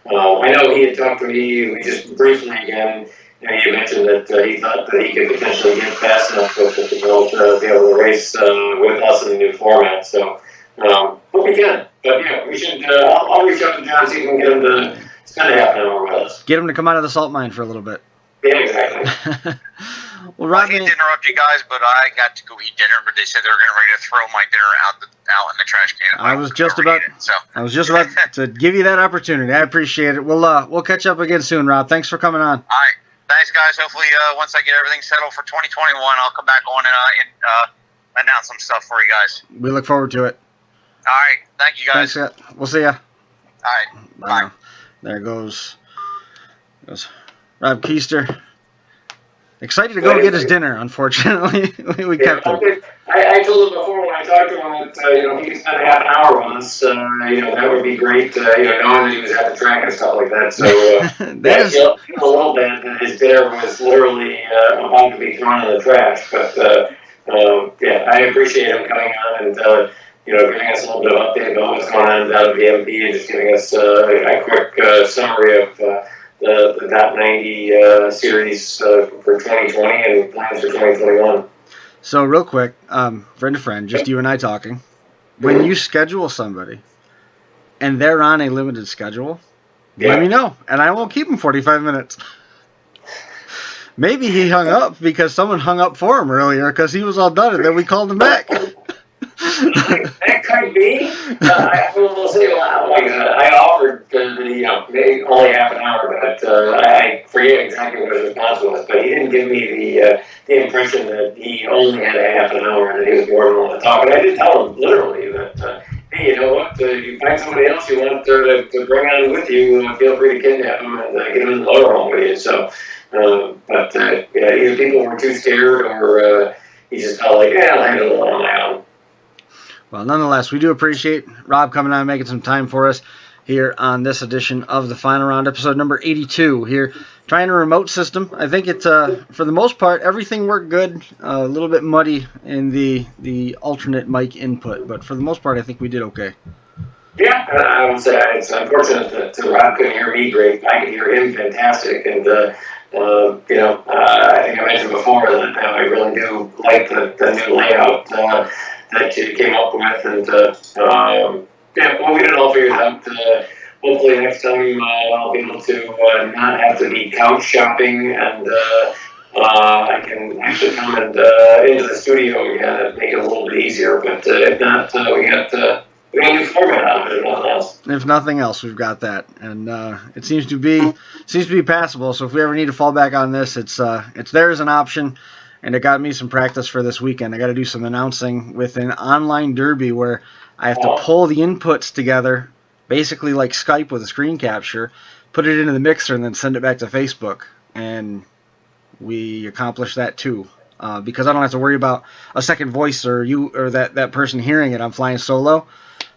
I know he had talked to me just briefly again. You mentioned that he thought that he could potentially get fast enough with it to be able to race with us in the new format. So, hope we can. But yeah, we should. I'll reach out to John, see if we can get him to spend a half an hour with us. Get him to come out of the salt mine for a little bit. Yeah, exactly. Well, Rob, I hate to interrupt you guys, but I got to go eat dinner. But they said they were getting ready to throw my dinner out in the trash can. I was just about to give you that opportunity. I appreciate it. We'll catch up again soon, Rob. Thanks for coming on. All right. Thanks, guys. Hopefully, once I get everything settled for 2021, I'll come back on and announce some stuff for you guys. We look forward to it. All right. Thank you, guys. Thanks. We'll see ya. All right. Bye. There goes Rob Keister. Excited to go get his dinner. Unfortunately, we kept him. I told him before when I talked to him that if he could spend a half an hour with us, that would be great. Knowing that he was at the track and stuff like that. So that is a little bit that his dinner was literally about to be thrown in the trash. But yeah, I appreciate him coming on and giving us a little bit of update about what's going on out of the MP and just giving us a quick summary of the top 90 series for 2020 and plans for 2021. So real quick, friend to friend, just you and I talking. When you schedule somebody and they're on a limited schedule, let me know, and I won't keep them 45 minutes. Maybe he hung up because someone hung up for him earlier because he was all done, and then we called him back. That might be. I will say, I offered maybe only half an hour, but I forget exactly what his response was. But he didn't give me the impression that he only had a half an hour and that he was more than willing to talk. And I did tell him literally that, hey, you know what? You find somebody else you want to bring on with you, feel free to kidnap him and get him in the motorhome with you. So, either people were too scared or he just felt like, I'll handle it on my own. Well, nonetheless, we do appreciate Rob coming on and making some time for us here on this edition of the Final Round, episode number 82 here. Trying a remote system. I think it's, for the most part, everything worked good. A little bit muddy in the alternate mic input, but for the most part, I think we did okay. Yeah, I would say it's unfortunate that Rob couldn't hear me great. I could hear him fantastic, and I think I mentioned before that I really do like the new layout that you came up with, and we'll get it all figured out. Hopefully next time I'll be able to not have to be couch shopping, and I can actually come into the studio again and make it a little bit easier. But if not, we got a new format out of it, if nothing else. If nothing else, we've got that, and it seems to be passable. So if we ever need to fall back on this, it's there as an option. And it got me some practice for this weekend. I got to do some announcing with an online derby where I have to pull the inputs together, basically like Skype with a screen capture, put it into the mixer, and then send it back to Facebook. And we accomplished that too, because I don't have to worry about a second voice or that person hearing it. I'm flying solo,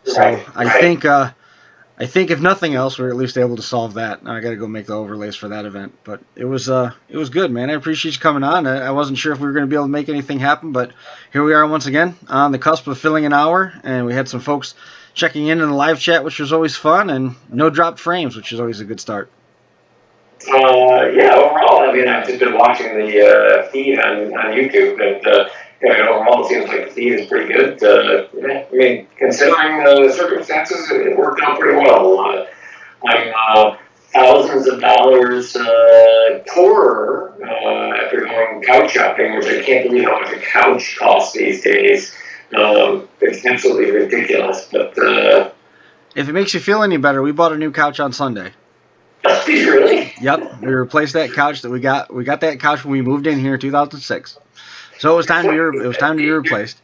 so I think if nothing else, we're at least able to solve that. Now I got to go make the overlays for that event, but it was good, man. I appreciate you coming on. I wasn't sure if we were going to be able to make anything happen, but here we are once again on the cusp of filling an hour, and we had some folks checking in the live chat, which was always fun, and no dropped frames, which is always a good start. Overall, I mean, I've just been watching the feed on YouTube, and overall, it seems like the feed is pretty good. Considering the circumstances, it worked out pretty well. I'm thousands of dollars poorer after going couch shopping, which I can't believe how much a couch costs these days. It's absolutely ridiculous. But if it makes you feel any better, we bought a new couch on Sunday. Did you really? Yep, we replaced that couch that we got. We got that couch when we moved in here in 2006. So it was time to be replaced.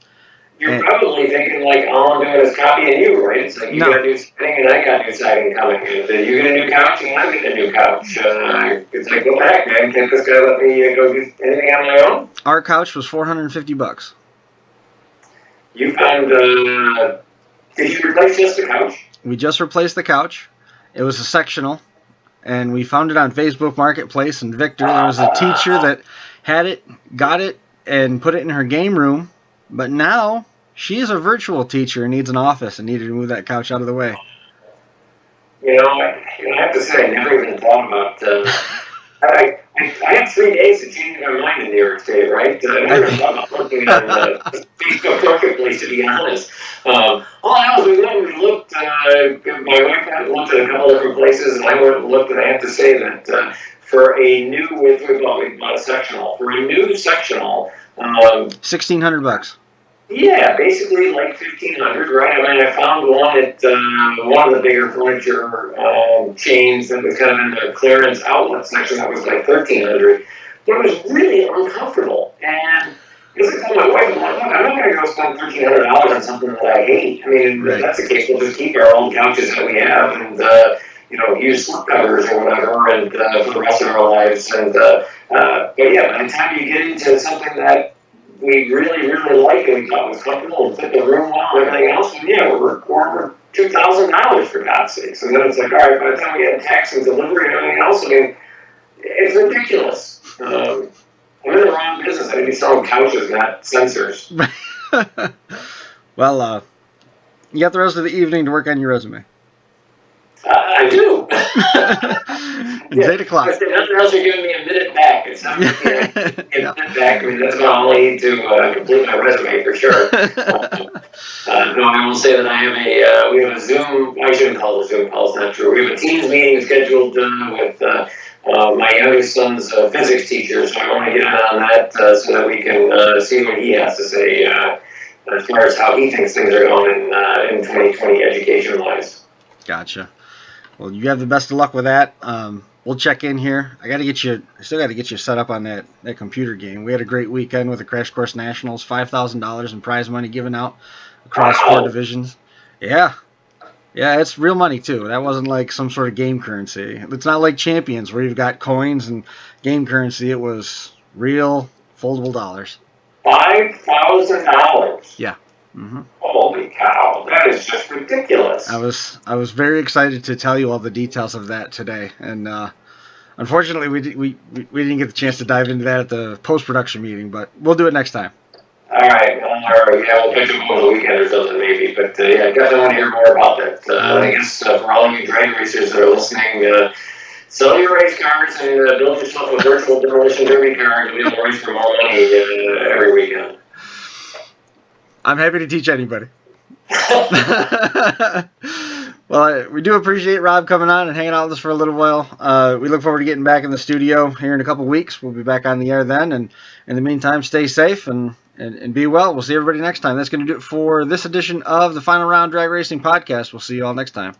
You're probably thinking like all I'm doing is copying you, right? It's like you got a new siding and I got new siding coming in. You get a new couch and I get a new couch. It's like, what the heck, man? Can't this guy let me go do anything on my own? Our couch was $450. You found? Did you replace just the couch? We just replaced the couch. It was a sectional, and we found it on Facebook Marketplace. And Victor, there was a teacher that had it, got it, and put it in her game room. But now she is a virtual teacher and needs an office and needed to move that couch out of the way. I have to say, I never even thought about. I had 3 days to change my mind in New York State, right? I never thought about looking on Facebook Marketplace, to be honest. All I know is we looked. My wife had looked at a couple different places, and I went and looked, and I have to say that for a new, we bought a sectional. For a new sectional, $1,600. Yeah, basically like $1,500, right? I mean, I found one at one of the bigger furniture chains that was kind of in the clearance outlet section that was like $1,300, but it was really uncomfortable. And I told my wife, I'm not going to go spend $1,300 on something that I hate. I mean, if that's the case, we'll just keep our old couches that we have and use slip covers or whatever, and for the rest of our lives. And but yeah, by the time you get into something that we really, really like and we thought was comfortable and fit the room well and everything else, and yeah, we're $2,000 for God's sakes. And then it's like, all right, by the time we get tax and delivery and everything else, I mean, it's ridiculous. I'm in the wrong business. I need to be selling couches, not sensors. Well, you got the rest of the evening to work on your resume. I do. It's 8 o'clock. If nothing else, you're giving me a minute back. It's not a minute back. I mean, that's about all I need to complete my resume for sure. No, I will say that I have we have a Zoom. I shouldn't call it a Zoom call. It's not true. We have a Teams meeting scheduled with my youngest son's physics teacher. So I want to get in on that so that we can see what he has to say. as far as how he thinks things are going in 2020 education-wise. Gotcha. Well, you have the best of luck with that. We'll check in here. I still got to get you set up on that computer game. We had a great weekend with the Crash Course Nationals, $5,000 in prize money given out across 4 divisions. Yeah, it's real money too. That wasn't like some sort of game currency. It's not like Champions where you've got coins and game currency. It was real foldable dollars. $5,000. Yeah. Mm-hmm. Holy cow! That is just ridiculous. I was very excited to tell you all the details of that today, and unfortunately we didn't get the chance to dive into that at the post-production meeting, but we'll do it next time. All right. Yeah, we'll catch up over the weekend or something maybe, but yeah, I definitely want to hear more about that. I guess for all you drag racers that are listening, sell your race cars and build yourself a virtual demolition derby car and be able to race for more money every weekend. I'm happy to teach anybody. Well, we do appreciate Rob coming on and hanging out with us for a little while. We look forward to getting back in the studio here in a couple weeks. We'll be back on the air then. And in the meantime, stay safe and be well. We'll see everybody next time. That's going to do it for this edition of the Final Round Drag Racing Podcast. We'll see you all next time.